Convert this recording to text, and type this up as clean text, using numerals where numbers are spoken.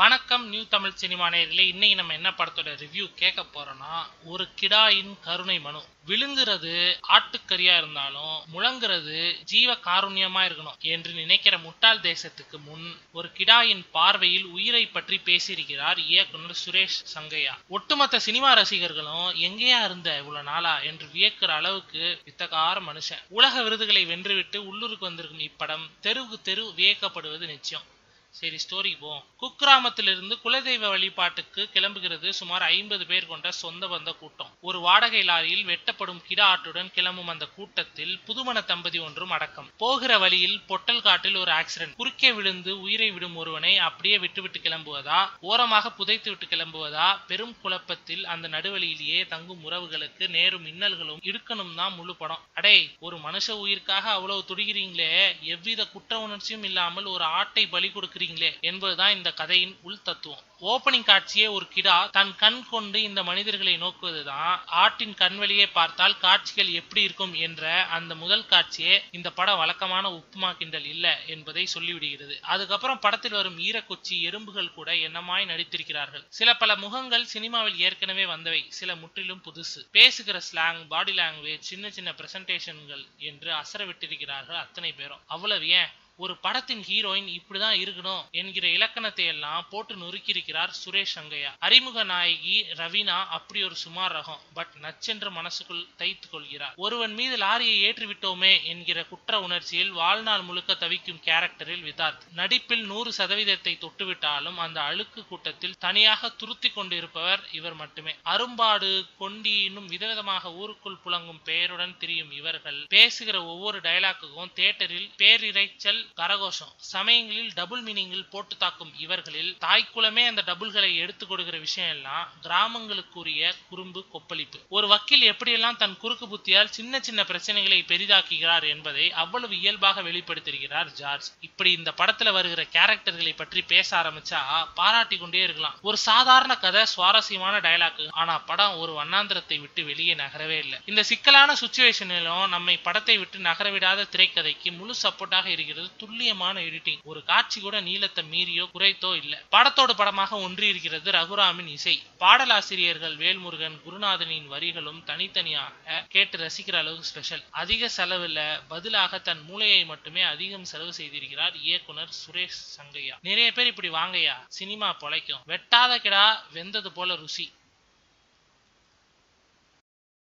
வணக்கம் new Tamil cinema நேயர்களே. இன்னைக்கு நம்ம என்ன படத்தோட ரிவ்யூ கேட்க போறோம்னா, ஒரு கிடாயின் கருணை மனு. விழுங்குறது ஆட்டுக்கறியா இருந்தாலும் முழங்குறது ஜீவ காருண்யமா இருக்கணும் என்று நினைக்கிற முட்டாள் தேசத்துக்கு முன் ஒரு கிடாயின் பார்வையில் உயிரை பற்றி பேசியிருக்கிறார் இயக்குனர் சுரேஷ் சங்கையா. ஒட்டுமொத்த சினிமா ரசிகர்களும் எங்கேயா இருந்த இவ்வளவு நாளா என்று வியக்கிற அளவுக்கு வித்தகார மனுஷன். உலக விருதுகளை வென்றுவிட்டு உள்ளூருக்கு வந்திருக்கும் இப்படம் தெருவுக்கு தெரு வியக்கப்படுவது நிச்சயம். சரி, ஸ்டோரி போம். குக்கிராமத்திலிருந்து குலதெய்வ வழிபாட்டுக்கு கிளம்புகிறது சுமார் 50 பேர் கொண்ட சொந்த பந்த கூட்டம். ஒரு வாடகை லாரியில் வெட்டப்படும் கிடா ஆட்டுடன் கிளம்பும் அந்த கூட்டத்தில் புதுமண தம்பதி ஒன்றும் அடக்கம். போகிற வழியில் பொட்டல் காட்டில் ஒரு ஆக்சிடென்ட். குறுக்கே விழுந்து உயிரை விடும் ஒருவனை அப்படியே விட்டுவிட்டு கிளம்புவதா, ஓரமாக புதைத்து விட்டு கிளம்புவதா, பெரும் குழப்பத்தில் அந்த நடுவழியிலேயே தங்கும் உறவுகளுக்கு நேரும் இன்னல்களும் இடுக்கணும் தான் முழு படம். அடே, ஒரு மனுஷ உயிருக்காக அவ்வளவு துடிக்கிறீங்களே, எவ்வித குற்ற உணர்ச்சியும் இல்லாமல் ஒரு ஆட்டை பலி கொடுக்க என்பதுதான் இந்த கதையின் உள் தத்துவம். ஓபனிங் காட்சியே ஒரு கிடா தன் கண் கொண்டு இந்த மனிதர்களை நோக்குவதுதான். ஆட்டின் கண் வழியே பார்த்தால் காட்சிகள் எப்படி இருக்கும் என்ற அந்த முதல் காட்சியே இந்த படம் வழக்கமான உப்புமா கிண்டல் இல்ல என்பதை சொல்லிவிடுகிறது. அதுக்கப்புறம் படத்தில் வரும் ஈரக்குச்சி எறும்புகள் கூட என்னமாய் நடித்திருக்கிறார்கள். சில பல முகங்கள் சினிமாவில் ஏற்கனவே வந்தவை, சில முற்றிலும் புதுசு. பேசுகிற ஸ்லாங், பாடி லாங்குவேஜ், சின்ன சின்ன பிரசன்டேஷன்கள் என்று அசர விட்டிருக்கிறார்கள் அத்தனை பேரும். அவ்வளவு ஏன், ஒரு படத்தின் ஹீரோயின் இப்படிதான் இருக்கணும் என்கிற இலக்கணத்தை எல்லாம் போட்டு நொறுக்கியிருக்கிறார் சுரேஷ் சங்கையா. அறிமுக நாயகி ரவீனா அப்படி ஒரு சுமார் ரகம். பட் நச்சென்று மனசுக்குள் தைத்து கொள்கிறார். ஒருவன் மீது லாரியை ஏற்றி விட்டோமே என்கிற குற்ற உணர்ச்சியில் வாழ்நாள் முழுக்க தவிக்கும் கேரக்டரில் விதார்த். நடிப்பில் 100% தொட்டுவிட்டாலும் அந்த அழுக்கு கூட்டத்தில் தனியாக துருத்தி கொண்டு இருப்பவர் இவர் மட்டுமே. அரும்பாடு, கொண்டி, இன்னும் விதவிதமாக ஊருக்குள் புழங்கும் பெயருடன் திரியும் இவர்கள் பேசுகிற ஒவ்வொரு டயலாக்குக்கும் தியேட்டரில் பேரிரைச்சல், கரகோஷம். சமயங்களில் டபுள் மீனிங்கில் போட்டு தாக்கும் இவர்களில் தாய்க்குலமே அந்த டபுள்களை எடுத்து கொடுக்கிற விஷயம் எல்லாம் கிராமங்களுக்குரிய குறும்பு கொப்பளிப்பு. ஒரு வக்கீல் எப்படியெல்லாம் தன் குறுக்கு புத்தியால் சின்ன சின்ன பிரச்சனைகளை பெரிதாக்குகிறார் என்பதை அவ்வளவு இயல்பாக வெளிப்படுத்தியிருக்கிறார் ஜார்ஜ். இப்படி இந்த படத்துல வருகிற கேரக்டர்களை பற்றி பேச ஆரம்பிச்சா பாராட்டி கொண்டே இருக்கலாம். ஒரு சாதாரண கதை, சுவாரஸ்யமான டயலாக். ஆனா படம் ஒரு வண்ணாந்திரத்தை விட்டு வெளியே நகரவே இல்லை. இந்த சிக்கலான சுச்சுவேஷனிலும் நம்மை படத்தை விட்டு நகரவிடாத திரைக்கதைக்கு முழு சப்போர்ட்டாக இருக்கிறது துல்லியமான எடிட்டிங். ஒரு காட்சி கூட நீளத்தை மீறியோ குறைத்தோ இல்ல. படத்தோடு படமாக ஒன்றி இருக்கிறது ரகுராமின் இசை. பாடலாசிரியர்கள் வேல்முருகன், குருநாதனின் வரிகளும் தனித்தனியாக கேட்டு ரசிக்கிற அளவுக்கு ஸ்பெஷல். அதிக செலவுல பதிலாக தன் மூளையை மட்டுமே அதிகம் செலவு செய்திருக்கிறார் இயக்குனர் சுரேஷ் சங்கையா. நிறைய பேர் இப்படி வாங்கையா, சினிமா பொழைக்கும், வெட்டாத கிடா வெந்தது போல ருசி